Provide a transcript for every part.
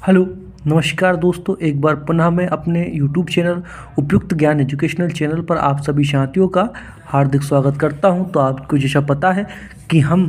Hello, नमस्कार दोस्तों। एक बार पुनः मैं अपने यूट्यूब चैनल उपयुक्त ज्ञान एजुकेशनल चैनल पर आप सभी साथियों का हार्दिक स्वागत करता हूं। तो आपको जैसा पता है कि हम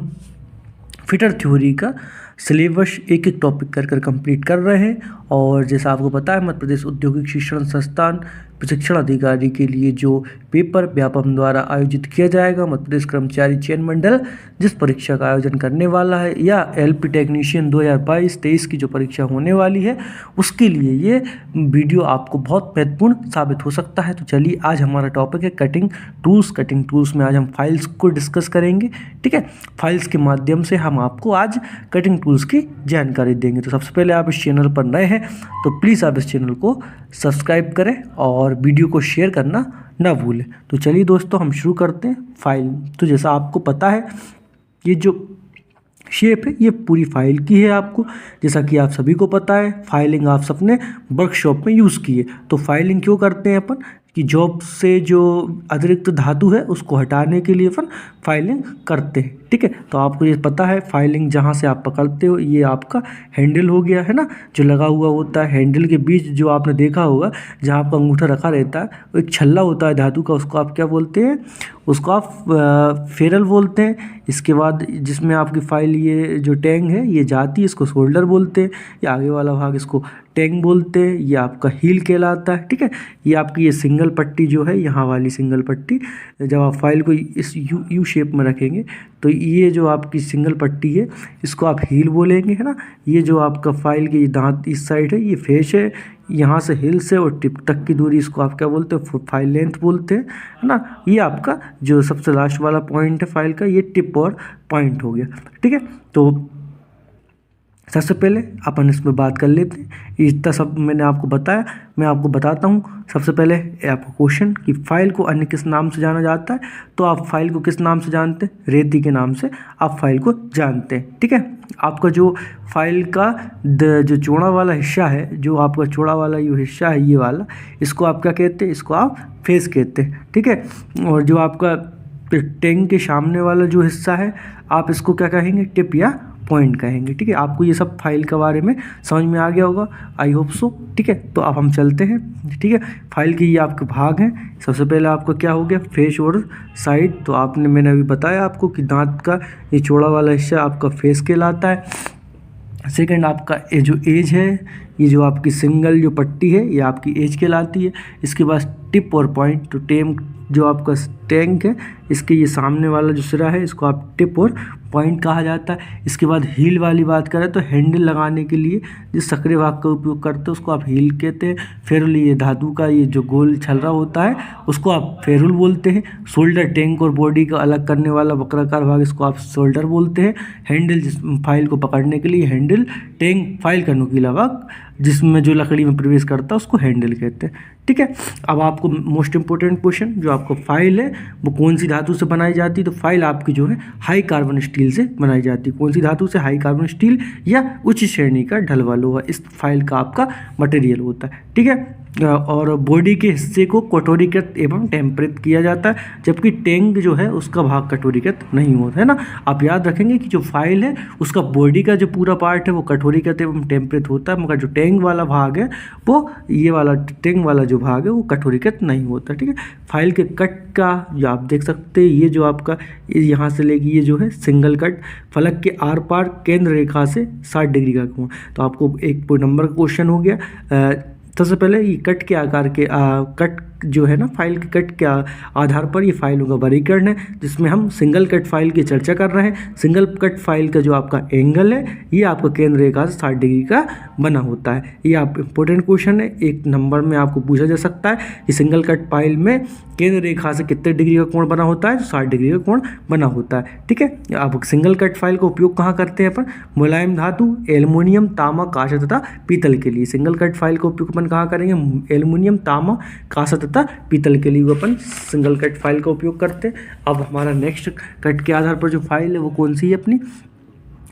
फिटर थ्योरी का सिलेबस एक एक टॉपिक कर कंप्लीट कर रहे हैं। और जैसा आपको पता है, मध्य प्रदेश औद्योगिक शिक्षण संस्थान प्रशिक्षण अधिकारी के लिए जो पेपर व्यापम द्वारा आयोजित किया जाएगा, मध्य प्रदेश कर्मचारी चयन मंडल जिस परीक्षा का आयोजन करने वाला है, या एलपी टेक्नीशियन 2022-23 की जो परीक्षा होने वाली है, उसके लिए ये वीडियो आपको बहुत महत्वपूर्ण साबित हो सकता है। तो चलिए, आज हमारा टॉपिक है कटिंग टूल्स। कटिंग टूल्स में आज हम फाइल्स को डिस्कस करेंगे। ठीक है, फाइल्स के माध्यम से हम आपको आज कटिंग टूल्स की जानकारी देंगे। तो सबसे पहले आप इस चैनल पर नए हैं तो प्लीज़ आप इस चैनल को सब्सक्राइब करें और वीडियो को शेयर करना ना भूलें। तो चलिए दोस्तों, हम शुरू करते हैं फाइल। तो जैसा आपको पता है, ये जो शेप है ये पूरी फाइल की है। आपको जैसा कि आप सभी को पता है, फाइलिंग आप सबने वर्कशॉप में यूज़ की है। तो फाइलिंग क्यों करते हैं अपन कि जॉब से जो अतिरिक्त धातु है उसको हटाने के लिए अपन फाइलिंग करते हैं। ठीक है, तो आपको ये पता है फाइलिंग जहाँ से आप पकड़ते हो, ये आपका हैंडल हो गया है ना, जो लगा हुआ होता है। हैंडल के बीच जो आपने देखा होगा, जहाँ आपका अंगूठा रखा रहता है, वो एक छल्ला होता है धातु का, उसको आप क्या बोलते हैं? उसको आप फेरल बोलते हैं। इसके बाद जिसमें आपकी फाइल ये जो टैंग है ये जाती है, इसको शोल्डर बोलते हैं। ये आगे वाला भाग इसको टैंग बोलते हैं। ये आपका हील कहलाता है। ठीक है, ये आपकी ये सिंगल पट्टी जो है, यहाँ वाली सिंगल पट्टी, जब आप फाइल को इस यू शेप में रखेंगे तो ये जो आपकी सिंगल पट्टी है इसको आप हील बोलेंगे, है ना। ये जो आपका फाइल की दांत इस साइड है, ये फेस है, यहाँ से हिल से और टिप तक की दूरी, इसको आप क्या बोलते हैं? फाइल लेंथ बोलते हैं, है ना। ये आपका जो सबसे लास्ट वाला पॉइंट है फाइल का, ये टिप और पॉइंट हो गया। ठीक है, तो सबसे पहले अपन इसमें बात कर लेते हैं। इतना सब मैंने आपको बताया, मैं आपको बताता हूँ। सबसे पहले आपको क्वेश्चन कि फाइल को अन्य किस नाम से जाना जाता है। तो आप फाइल को किस नाम से जानते हैं? रेती के नाम से आप फाइल को जानते हैं। ठीक है, आपका जो फाइल का जो चौड़ा वाला हिस्सा है, जो आपका चौड़ा वाला ये हिस्सा है, ये वाला, इसको आप क्या कहते हैं? इसको आप फेस कहते हैं। ठीक है, और जो आपका टैंक के सामने वाला जो हिस्सा है, आप इसको क्या कहेंगे? टिप या पॉइंट कहेंगे। ठीक है, आपको ये सब फाइल के बारे में समझ में आ गया होगा, आई होप सो। ठीक है, तो अब हम चलते हैं। ठीक है, फाइल के ये आपके भाग हैं। सबसे पहले आपका क्या हो गया? फेस और साइड। तो मैंने अभी बताया आपको कि दांत का ये चौड़ा वाला हिस्सा आपका फेस कहलाता है। सेकंड, आपका ये जो एज है, ये जो आपकी सिंगल जो पट्टी है, ये आपकी एज कहलाती है। इसके बाद टिप और पॉइंट, तो जो आपका टैंक है, इसके ये सामने वाला जो सिरा है, इसको आप टिप और पॉइंट कहा जाता है। इसके बाद हील वाली बात करें तो हैंडल लगाने के लिए जिस सक्रिय भाग का उपयोग करते हैं उसको आप हील कहते हैं। फेरुल, ये धातु का ये जो गोल छल्ला होता है उसको आप फेरुल बोलते हैं। शोल्डर, टैंक और बॉडी का अलग करने वाला वक्राकार भाग, इसको आप शोल्डर बोलते हैं। हैंडल, जिस फाइल को पकड़ने के लिए हैंडल। टैंक, फाइल का नुकीला भाग जिसमें जो लकड़ी में प्रवेश करता है उसको हैंडल कहते हैं। ठीक है, अब आपको मोस्ट इंपॉर्टेंट क्वेश्चन, जो आपको फाइल है वो कौन सी धातु से बनाई जाती है? तो फाइल आपकी जो है हाई कार्बन स्टील से बनाई जाती है। कौन सी धातु से? हाई कार्बन स्टील या उच्च श्रेणी का ढलवा लोहा इस फाइल का आपका मटेरियल होता है। ठीक है, और बॉडी के हिस्से को कटोरीकृत एवं टेम्परेट किया जाता है, जबकि टैंक जो है उसका भाग कटोरीकृत नहीं होता है ना। आप याद रखेंगे कि जो फाइल है उसका बॉडी का जो पूरा पार्ट है वो कटोरीकृत एवं टेम्परेट होता है, मगर जो टैंक वाला भाग है वो, ये वाला टैंक वाला जो भाग है वो कटोरीकृत नहीं होता। ठीक है, फाइल के कट का जो आप देख सकते हैं, ये जो आपका यहाँ से लेके ये जो है सिंगल कट, फलक के आर पार केंद्र रेखा से 60 डिग्री का कोण। तो आपको एक नंबर का क्वेश्चन हो गया। सबसे पहले ये कट के आकार के कट जो है ना, फाइल के कट के आधार पर ये फाइलों का वर्गीकरण है, जिसमें हम सिंगल कट फाइल की चर्चा कर रहे हैं। सिंगल कट फाइल का जो आपका एंगल है, ये आपका केंद्र रेखा से 60 डिग्री का बना होता है। ये आप इंपॉर्टेंट क्वेश्चन है, एक नंबर में आपको पूछा जा सकता है कि सिंगल कट फाइल में केंद्र रेखा से कितने डिग्री का कोण बना होता है? 60 डिग्री का कोण बना होता है। ठीक है, आप सिंगल कट फाइल का उपयोग कहाँ करते हैं अपन? मुलायम धातु, एल्युमिनियम, तांबा, कांस्य तथा पीतल के लिए। सिंगल कट फाइल का उपयोग अपन कहाँ करेंगे? एल्युमिनियम, तांबा, कांस्य तथा पीतल के लिए अपन सिंगल कट फाइल का उपयोग करते हैं। अब हमारा नेक्स्ट कट के आधार पर जो फाइल है वो कौन सी है अपनी?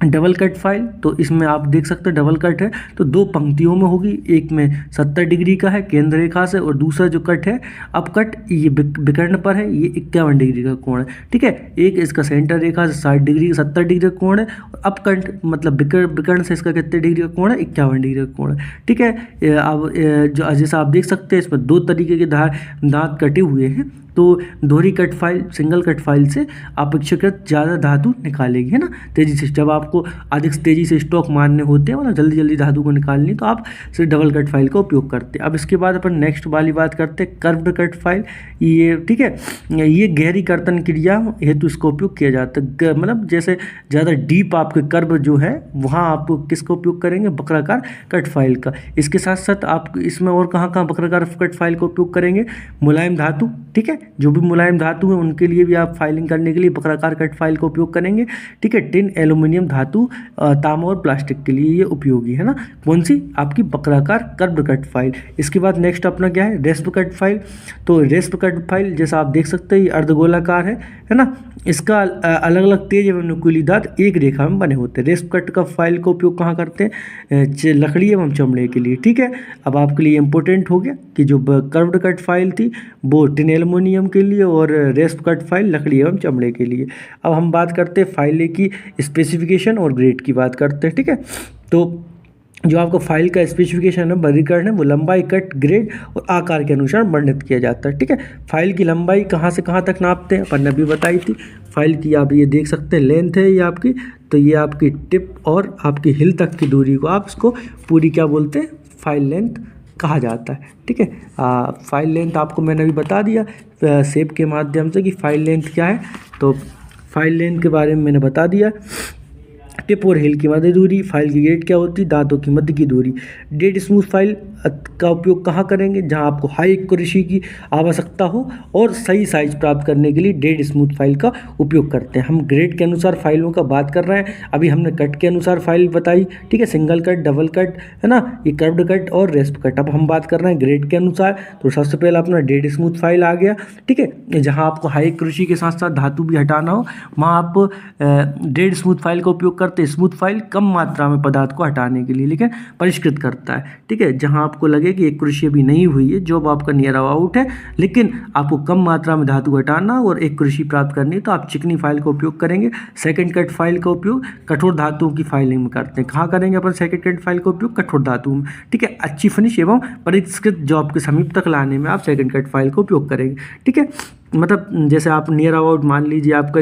डबल कट फाइल, तो इसमें आप देख सकते हैं डबल कट है तो 2 पंक्तियों में होगी, एक में 70 डिग्री का है केंद्र रेखा से, और दूसरा जो कट है अब कट ये विकर्ण पर है, ये 51 डिग्री का कोण है। ठीक है, एक इसका सेंटर रेखा से 60 डिग्री 70 डिग्री का कोण है, और अब कट मतलब विकर्ण से इसका कितने डिग्री का कोण है, 51 डिग्री का कोण है। ठीक है, अब जो जैसा आप देख सकते हैं इसमें 2 तरीके के दांत कटे हुए हैं, तो दोहरी cut file single cut file से अपेक्षाकृत ज़्यादा धातु निकालेगी, है ना, तेज़ी से। जब आपको अधिक तेज़ी से स्टॉक मारने होते हैं, मतलब जल्दी जल्दी धातु को निकालनी, तो आप सिर्फ डबल कट फाइल का उपयोग करते हैं। अब इसके बाद अपन नेक्स्ट वाली बात करते हैं कर्व्ड कट फाइल। ये ठीक है, ये गहरी कर्तन क्रिया हेतु इसका उपयोग किया जाता है, मतलब जैसे ज़्यादा डीप आपके कर्व जो है वहाँ आप किसका उपयोग करेंगे, वक्राकार कट फाइल का। इसके साथ साथ आप इसमें और कहाँ कहाँ वक्राकार कट फाइल का उपयोग करेंगे, मुलायम धातु, ठीक है, जो भी मुलायम धातु है उनके लिए भी आप फाइलिंग करने के लिए वक्राकार कट फाइल का उपयोग करेंगे। ठीक है, टिन, एल्यूमिनियम धातु, तांबा और प्लास्टिक के लिए ये उपयोगी है ना, कौन सी, आपकी वक्राकार कर्व्ड कट फाइल। इसके बाद नेक्स्ट अपना क्या है, रेस्प कट फाइल। तो रेस्प कट फाइल जैसा आप देख सकते हैं ये अर्धगोलाकार है ना, इसका अलग अलग तेज एवं नुकीली दांत एक रेखा में बने होते हैं। रेस्प कट का फाइल का उपयोग कहाँ करते हैं, लकड़ी एवं चमड़े के लिए। ठीक है, अब आपके लिए इंपॉर्टेंट हो गया कि जो कर्व्ड कट फाइल थी वो टिन एल्यूमिनियम के लिए, और रेस्प कट फाइल लकड़ी एवं चमड़े के लिए। अब हम बात करते हैं फाइल की स्पेसिफिकेशन और ग्रेड की बात करते हैं। ठीक है, तो जो आपका फाइल का स्पेसिफिकेशन है, वर्गीकरण है, वो लंबाई, कट, ग्रेड और आकार के अनुसार वर्णित किया जाता है। ठीक है, फाइल की लंबाई कहाँ से कहाँ तक नापते हैं, अपन ने भी बताई थी। फाइल की आप ये देख सकते हैं लेंथ है ये आपकी, तो ये आपकी टिप और आपकी हिल तक की दूरी को आप इसको पूरी क्या बोलते हैं, फाइल लेंथ कहा जाता है। ठीक है, फाइल लेंथ आपको मैंने अभी बता दिया शेप के माध्यम से कि फाइल लेंथ क्या है, तो फाइल लेंथ के बारे में मैंने बता दिया। टिप और हिल की मध्य दूरी, फाइल की ग्रेड क्या होती है, दांतों की मध्य की दूरी। डेड स्मूथ फाइल का उपयोग कहाँ करेंगे, जहाँ आपको हाई एक्यूरेसी की आवश्यकता हो और सही साइज प्राप्त करने के लिए डेड स्मूथ फाइल का उपयोग करते हैं। हम ग्रेड के अनुसार फाइलों का बात कर रहे हैं, अभी हमने कट के अनुसार फाइल बताई। ठीक है, सिंगल कट, डबल कट, है ना, ये कर्व्ड कट और रेस्प कट। अब हम बात कर रहे हैं ग्रेड के अनुसार, तो सबसे पहले अपना डेड स्मूथ फाइल आ गया। ठीक है, जहाँ आपको हाई एक्यूरेसी के साथ साथ धातु भी हटाना हो, वहाँ आप डेड स्मूथ फाइल का उपयोग करते हैं। स्मूथ फाइल कम मात्रा में पदार्थ को हटाने के लिए लेकिन परिष्कृत करता है। ठीक है, जहां आपको लगे कि एक्यूरेसी भी नहीं हुई है, जॉब आपका नियर अबाउट है, लेकिन आपको कम मात्रा में धातु हटाना और एक्यूरेसी प्राप्त करनी है, तो आप चिकनी फाइल का उपयोग करेंगे। सेकंड कट फाइल का उपयोग कठोर धातुओं की फाइलिंग में करते हैं। कहाँ करेंगे अपन सेकंड कट फाइल का उपयोग, कठोर धातुओं में। ठीक है, अच्छी फिनिश एवं परिष्कृत जॉब के समीप तक लाने में आप सेकंड कट फाइल का उपयोग करेंगे। ठीक है, मतलब जैसे आप नियर अबाउट मान लीजिए आपका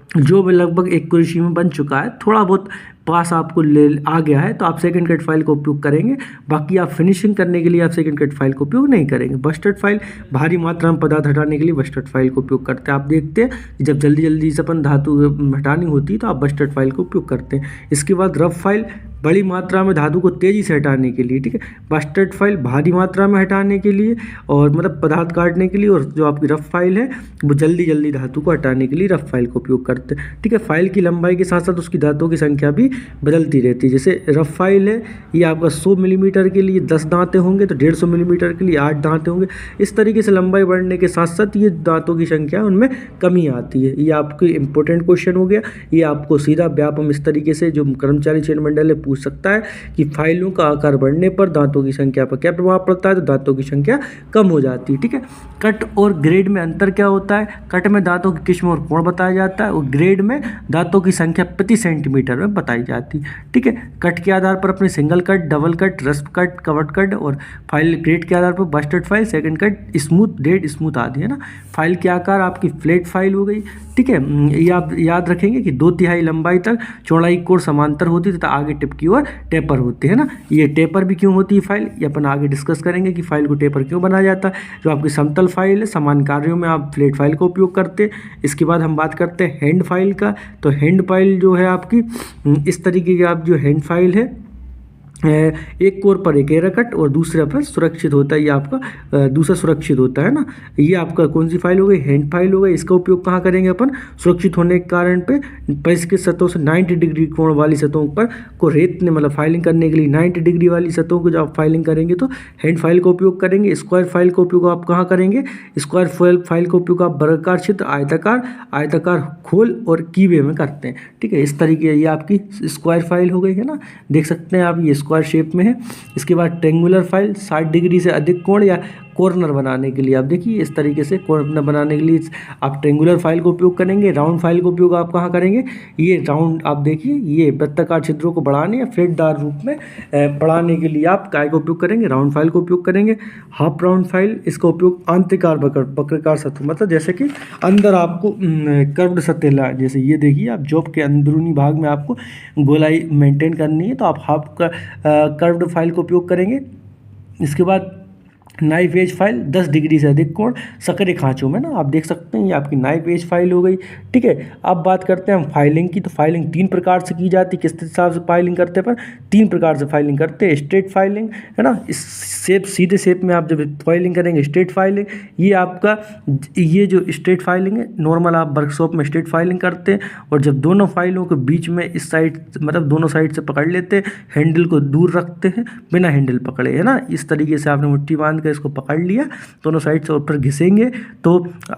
जो भी लगभग एक्यूरेसी में बन चुका है, थोड़ा बहुत पास आपको ले आ गया है, तो आप सेकंड कट फाइल का उपयोग करेंगे। बाकी आप फिनिशिंग करने के लिए आप सेकंड कट फाइल का उपयोग नहीं करेंगे। बस्टर्ड फाइल, भारी मात्रा में पदार्थ हटाने के लिए बस्टर्ड फाइल का उपयोग करते हैं। आप देखते हैं जब जल्दी जल्दी से अपन धातु हटानी होती है तो आप बस्टर्ड फाइल का उपयोग करते हैं। इसके बाद रफ फाइल, बड़ी मात्रा में धातु को तेज़ी से हटाने के लिए। ठीक है, बस्टर्ड फाइल भारी मात्रा में हटाने के लिए और मतलब पदार्थ काटने के लिए, और जो आपकी रफ फाइल है वो जल्दी जल्दी धातु को हटाने के लिए रफ फाइल का उपयोग करते हैं। ठीक है, फाइल की लंबाई के साथ साथ उसकी दांतों की संख्या भी बदलती रहती है। जैसे रफ फाइल है, ये आपका 100 मिलीमीटर के लिए 10 दांतें होंगे, तो 150 मिलीमीटर के लिए 8 दांतें होंगे। इस तरीके से लंबाई बढ़ने के साथ साथ ये दांतों की संख्या उनमें कमी आती है। ये आपकी इंपॉर्टेंट क्वेश्चन हो गया। ये आपको सीधा व्यापम इस तरीके से जो कर्मचारी चयन मंडल है पूछ सकता है कि फाइलों का आकार बढ़ने पर दांतों की संख्या पर क्या प्रभाव पड़ता है, तो दांतों की संख्या कम हो जाती है। ठीक है, कट और ग्रेड में अंतर क्या होता है, कट में दांतों की किस्म और कोण बताया जाता है, और ग्रेड में दांतों की संख्या प्रति सेंटीमीटर में बताई जाती है। ठीक है, कट के आधार पर अपने single cut, double cut, रेस्प cut, covered cut, और फाइल ग्रेड के आधार पर bustard file, second cut, smooth, dead smooth आदि, है ना। फाइल के आकार आपकी फ्लैट फाइल हो गई। ठीक है, ये आप याद रखेंगे कि 2/3 लंबाई तक चौड़ाई की ओर समांतर होती है तथा आगे टिप की ओर टेपर होते हैं ना। ये टेपर भी क्यों होती है फाइल, ये अपन आगे डिस्कस करेंगे कि फाइल को टेपर क्यों बनाया जाता है। जो आपकी समतल फाइल है, समान कार्यों में आप फ्लैट फाइल का उपयोग करते हैं। इसके बाद हम बात करते हैं हैंड फाइल का। तो हैंड फाइल जो है आपकी इस तरीके की, आप जो हैंड फाइल है एक कोर पर एक एरर कट और दूसरे पर सुरक्षित होता है, ये आपका दूसरा सुरक्षित होता है ना। ये आपका कौन सी फाइल हो गई, हैंड फाइल हो गई। इसका उपयोग कहाँ करेंगे अपन, सुरक्षित होने के कारण पे परिष्कृत सतहों से 90 डिग्री कोण वाली सतहों पर को रेतने मतलब फाइलिंग करने के लिए 90 डिग्री वाली सतहों को जब आप फाइलिंग करेंगे तो हैंड फाइल का उपयोग करेंगे। स्क्वायर फाइल का उपयोग आप कहाँ करेंगे, स्क्वायर फाइल का उपयोग आप वर्गाकार क्षेत्र, आयताकार खोल और कीवे में करते हैं। ठीक है, इस तरीके ये आपकी स्क्वायर फाइल हो गई है ना, देख सकते हैं आप ये स्क्वायर शेप में है। इसके बाद ट्रेंगुलर फाइल 60 डिग्री से अधिक कोण या कॉर्नर बनाने के लिए आप देखिए इस तरीके से कॉर्नर बनाने के लिए आप ट्रेंगुलर फाइल का उपयोग करेंगे। राउंड फाइल का उपयोग आप कहाँ करेंगे, ये राउंड आप देखिए ये वृत्ताकार छिद्रों को बढ़ाने या फ्लैटदार रूप में बढ़ाने के लिए आप काय का उपयोग करेंगे, राउंड फाइल का उपयोग करेंगे। हाफ राउंड फाइल, इसका उपयोग आंतरिकार वक्रकार सतह मतलब जैसे कि अंदर आपको कर्व्ड सतह, जैसे ये देखिए आप जॉब के अंदरूनी भाग में आपको गोलाई मेंटेन करनी है तो आप हाफ कर्व्ड फाइल का उपयोग करेंगे। इसके बाद नाइफ एज फाइल 10 डिग्री से अधिक कोण सक्रिय खांचों में ना, आप देख सकते हैं ये आपकी नाइफ एज फाइल हो गई। ठीक है, अब बात करते हैं हम फाइलिंग की। तो फाइलिंग 3 प्रकार से की जाती है। किस हिसाब से फाइलिंग करते हैं, पर 3 प्रकार से फाइलिंग करते हैं। स्ट्रेट फाइलिंग है ना, इस शेप सीधे शेप में आप जब फाइलिंग करेंगे स्ट्रेट फाइलिंग, ये आपका ये जो स्ट्रेट फाइलिंग है नॉर्मल आप वर्कशॉप में स्ट्रेट फाइलिंग करते हैं और जब दोनों फाइलों के बीच में इस साइड मतलब दोनों साइड से पकड़ लेते हैं, हैंडल को दूर रखते हैं बिना हैंडल पकड़े, है ना। इस तरीके से आपने मुट्ठी बांध इसको पकड़ लिया, दोनों साइड से ऊपर घिसेंगे तो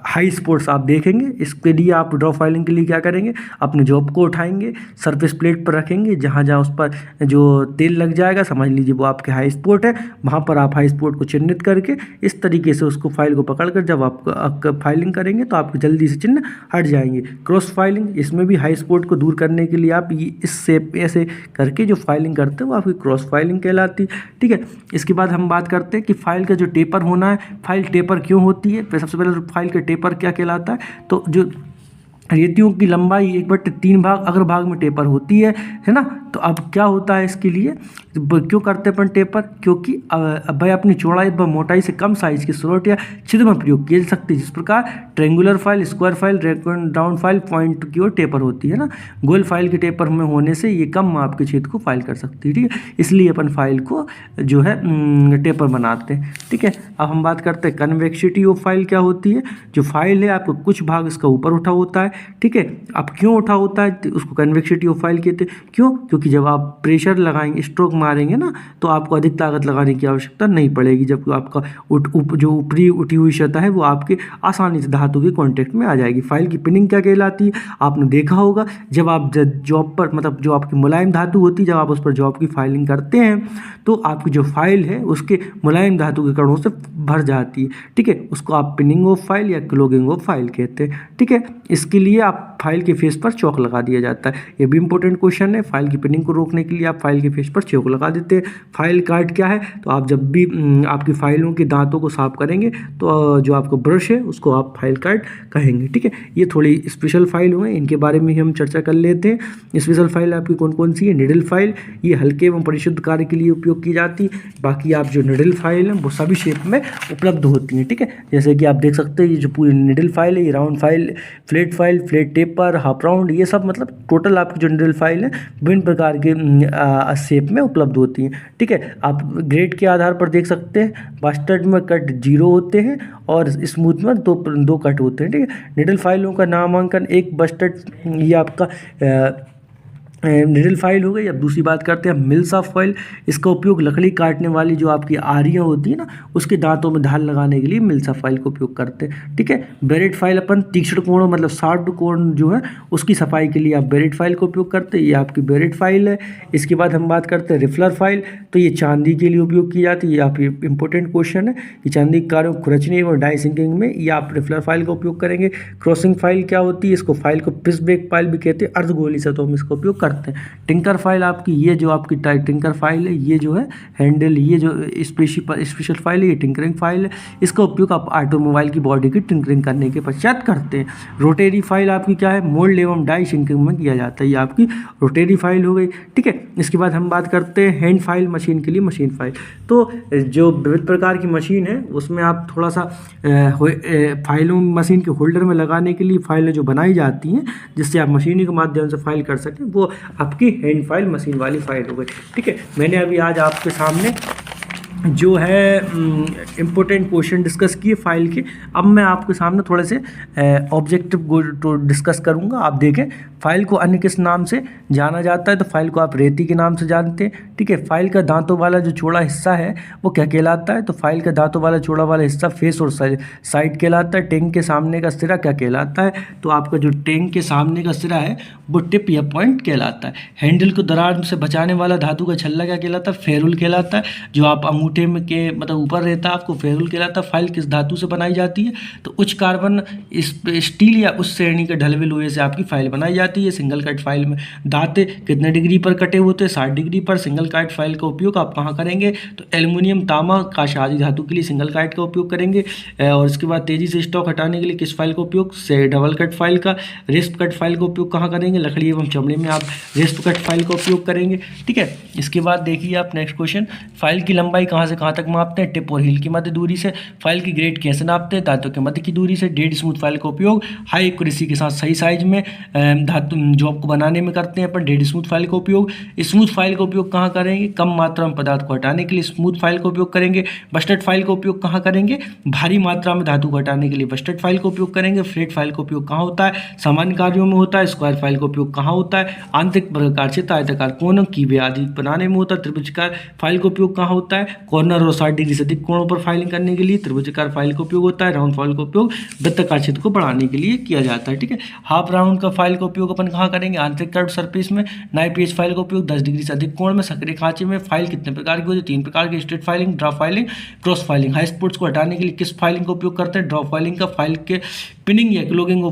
हाई स्पोर्ट्स आप देखेंगे। इसके लिए आप ड्रॉ फाइलिंग के लिए क्या करेंगे, अपने जॉब को उठाएंगे, सरफेस प्लेट पर रखेंगे, जहाँ जहाँ उस पर जो तेल लग जाएगा समझ लीजिए वो आपके हाई स्पोर्ट है, वहाँ पर आप हाई स्पोर्ट को चिन्हित करके इस तरीके से उसको फाइल को पकड़कर जब आप फाइलिंग करेंगे तो आपको जल्दी से चिन्ह हट जाएंगे। क्रॉस फाइलिंग, इसमें भी हाई स्पोर्ट को दूर करने के लिए आप इस शेप ऐसे करके जो फाइलिंग करते हैं वो आपकी क्रॉस फाइलिंग कहलाती है। ठीक है, इसके बाद हम बात करते हैं कि फाइल का जो टेपर होना है, फाइल टेपर क्यों होती है। सबसे पहले फाइल का टेपर क्या कहलाता है, तो जो रेतियों की लंबाई 1/3 भाग अग्र भाग में टेपर होती है ना। तो अब क्या होता है इसके लिए क्यों करते हैं अपन टेपर, क्योंकि भाई अपनी चौड़ाई व मोटाई से कम साइज की स्लॉट या छिद्र में प्रयोग की जा सकती है। जिस प्रकार triangular file, square file, round file point की ओर टेपर होती है ना, गोल फाइल के टेपर में होने से ये कम माप के छेद को फाइल कर सकती है। ठीक है, इसलिए अपन फाइल को जो है टेपर बनाते हैं। ठीक है, अब हम बात करते हैं कन्वेक्सिटी ऑफ फाइल क्या होती है। जो फाइल है आपको कुछ भाग इसका ऊपर उठा होता है। ठीक है, अब क्यों उठा होता है तो उसको कन्वेक्सिटी ऑफ फाइल कहते हैं। क्यों, क्योंकि जब आप प्रेशर लगाएंगे, स्ट्रोक मारेंगे ना, तो आपको अधिक ताकत लगाने की आवश्यकता नहीं पड़ेगी, जबकि आपका जो ऊपरी उठी हुई सतह है वो आपके आसानी से धातु के कांटेक्ट में आ जाएगी। फाइल की पिनिंग क्या कहलाती है, आपने देखा होगा जब आप जॉब पर मतलब जो आपकी मुलायम धातु होती है, जब आप उस पर जॉब की फाइलिंग करते हैं तो आपकी जो फाइल है उसके मुलायम धातु के कणों से भर जाती है। ठीक है, उसको आप पिनिंग ऑफ फाइल या क्लोगिंग ऑफ फाइल कहते हैं। ठीक है, इसके लिए आप फाइल के फेस पर चौक लगा दिया जाता है। ये भी इंपॉर्टेंट क्वेश्चन है। फाइल की पिनिंग को रोकने के लिए आप फाइल के फेस पर चौक लगा देते हैं। फाइल कार्ड क्या है, तो आप जब भी आपकी फाइलों के दांतों को साफ करेंगे तो जो आपका ब्रश है उसको आप फाइल कार्ड कहेंगे। ठीक है, ये थोड़ी स्पेशल फाइल हुए, इनके बारे में ही हम चर्चा कर लेते हैं। स्पेशल फाइल आपकी कौन कौन सी है, निडल फाइल, ये हल्के एवं परिशुद्ध कार्य के लिए उपयोग की जाती है। बाकी आप जो निडल फाइल हैं वो सभी शेप में उपलब्ध होती हैं। ठीक है, जैसे कि आप देख सकते हैं ये जो पूरी निडल फाइल है, ये round file, flat taper, half round, ये सब मतलब टोटल आपकी जो निडल फाइल है विभिन्न प्रकार के शेप में उपलब्ध होती हैं। ठीक है, आप ग्रेड के आधार पर देख सकते हैं, बास्टर्ड में कट 0 होते हैं और स्मूथ में दो कट होते हैं। ठीक है, निडल फाइलों का नामांकन एक बस्टर्ड ये आपका निडल फाइल हो गई। अब दूसरी बात करते हैं मिल्स ऑफ फाइल। इसका उपयोग लकड़ी काटने वाली जो आपकी आरियाँ होती है ना, उसके दांतों में धार लगाने के लिए मिल्स ऑफ फाइल का उपयोग करते हैं। ठीक है, बेरेट फाइल अपन तीक्ष्ण कोण मतलब शार्प कोण जो है उसकी सफाई के लिए आप बेरेट फाइल का उपयोग करते हैं। ये आपकी बेरेट फाइल है। इसके बाद हम बात करते हैं रिफलर फाइल, तो ये चांदी के लिए उपयोग की जाती है। ये आप इंपॉर्टेंट क्वेश्चन है कि चांदी के कार्यों को खुरचने और डाई सिंकिंग में ये आप रिफलर फाइल का उपयोग करेंगे। क्रॉसिंग फाइल क्या होती है, इसको फाइल को पिस बेक फाइल भी कहते हैं, अर्धगोली सतहों में इसका उपयोग करते हैं। टिंकर फाइल आपकी ये जो आपकी टिंकर फाइल है, ये जो है हैंडल, ये जो स्पेशल फाइल है, ये टिंकरिंग फाइल है। इसका उपयोग आप ऑटोमोबाइल की बॉडी की टिंकरिंग करने के पश्चात करते हैं। रोटेरी फाइल आपकी क्या है, मोल्ड एवं डाई सिंकिंग में किया जाता है। ये आपकी रोटेरी फाइल हो गई। ठीक है, इसके बाद हम बात करते हैं हैंड फाइल मशीन के लिए मशीन फाइल। तो जो विविध प्रकार की मशीन है उसमें आप थोड़ा सा फाइलों मशीन के होल्डर में लगाने के लिए फाइलें जो बनाई जाती हैं जिससे आप मशीनी के माध्यम से फाइल कर सकें, वो आपकी हैंड फाइल, मशीन वाली फाइल हो गई। ठीक है, मैंने अभी आज आपके सामने जो है इम्पोर्टेंट क्वेश्चन डिस्कस किए फाइल के। अब मैं आपके सामने थोड़े से ऑब्जेक्टिव तो डिस्कस करूंगा। आप देखें, फाइल को अन्य किस नाम से जाना जाता है, तो फाइल को आप रेती के नाम से जानते हैं। ठीक है, फाइल का दांतों वाला जो चौड़ा हिस्सा है वो क्या कहलाता है, तो फाइल का दांतों वाला चौड़ा वाला हिस्सा फेस और साइड कहलाता है। टैंक के सामने का सिरा क्या कहलाता है, तो आपका जो टैंक के सामने का सिरा है वो टिप या पॉइंट कहलाता है। हैंडल को दरार से बचाने वाला धातु का छल्ला क्या कहलाता है, फेरुल कहलाता है। जो आप अंगूठे में के मतलब ऊपर रहता है आपको फेरुल कहलाता है। फाइल किस धातु से बनाई जाती है, तो उच्च कार्बन स्टील या उस श्रेणी के ढलवे लोहे से आपकी फाइल बनाई जाती है। सिंगल कट फाइल में दांते कितने डिग्री पर कटे होते हैं, 60 डिग्री पर। सिंगल काट फाइल का उपयोग आप कहाँ करेंगे, तो एल्युमिनियम, तांबा, कांच आदि धातु के लिए सिंगल काट का उपयोग करेंगे। और इसके बाद तेजी से स्टॉक हटाने के लिए किस फाइल का उपयोग, से डबल कट फाइल का। रिस्प कट फाइल का उपयोग कहाँ करेंगे, लकड़ी एवं चमड़े में आप रिस्प कट फाइल का उपयोग करेंगे। ठीक है, इसके बाद देखिए आप नेक्स्ट क्वेश्चन, फाइल की लंबाई कहाँ से कहाँ तक मापते हैं, टिप और हील की मध्य दूरी से। फाइल की ग्रेड कैसे नापते हैं, दांतों के मध्य की दूरी से। डेड स्मूथ फाइल का उपयोग हाई एक्यूरेसी के साथ सही साइज में धातु जॉब को बनाने में करते हैं अपन डेड स्मूथ फाइल का उपयोग। स्मूथ फाइल का उपयोग कहाँ करेंगे, कम मात्रा में पदार्थ को हटाने के लिए स्मूथ फाइल का उपयोग करेंगे। बस्टर्ड फाइल का उपयोग कहाँ करेंगे, भारी मात्रा में धातु को हटाने के लिए बस्टर्ड फाइल का उपयोग करेंगे। फ्लैट फाइल का उपयोग कहाँ होता है, सामान्य कार्यों में होता है। स्क्वायर फाइल का उपयोग कहाँ होता है, आंतरिक प्रकार से आयताकार कोनों की आदि बनाने में होता है। त्रिभुजाकार फाइल का उपयोग कहाँ होता है, कॉर्नर और 60 डिग्री से अधिक कोणों पर फाइलिंग करने के लिए त्रिभुजाकार फाइल का उपयोग होता है। राउंड फाइल का उपयोग वृत्ताकार क्षेत्र को बढ़ाने के लिए किया जाता है। ठीक है, हाफ राउंड का फाइल का उपयोग अपन कहाँ करेंगे, आंतरिक कर्व सरफेस में। नाइफ पेज फाइल का उपयोग 10 डिग्री से अधिक कोण में सक्रिय खांचे में। फाइल कितने प्रकार की होती है, 3 प्रकार की, straight filing, drop filing, cross filing. High spots को हटाने के लिए किस फाइलिंग का उपयोग करते हैं, ड्रॉप फाइलिंग का। फाइल के पिनिंग या क्लोगिंग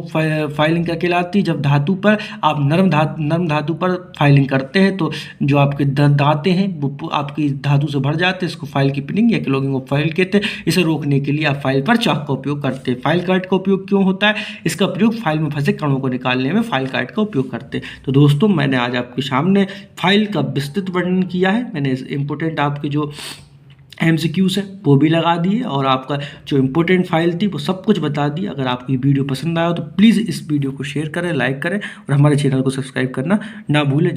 फाइलिंग क्या कहलाती है, जब धातु पर आप नरम धातु पर फाइलिंग करते हैं तो जो आपके दांते हैं वो आपकी धातु से भर जाते हैं, इसको फाइल की पिनिंग या क्लोगिंग ऑफ फाइल कहते हैं। इसे रोकने के लिए आप फाइल पर चाक का उपयोग करते हैं। फाइल कार्ड का उपयोग क्यों होता है, इसका प्रयोग फाइल में फंसे कणों को निकालने में फाइल कार्ड का उपयोग करते हैं। तो दोस्तों मैंने आज आपके सामने फाइल का विस्तृत वर्णन किया है। मैंने इंपोर्टेंट आपके जो MCQs है वो भी लगा दिए और आपका जो इम्पोर्टेंट फाइल थी वो सब कुछ बता दिया। अगर आपको ये वीडियो पसंद आया हो तो प्लीज़ इस वीडियो को शेयर करें, लाइक करें और हमारे चैनल को सब्सक्राइब करना ना भूलें।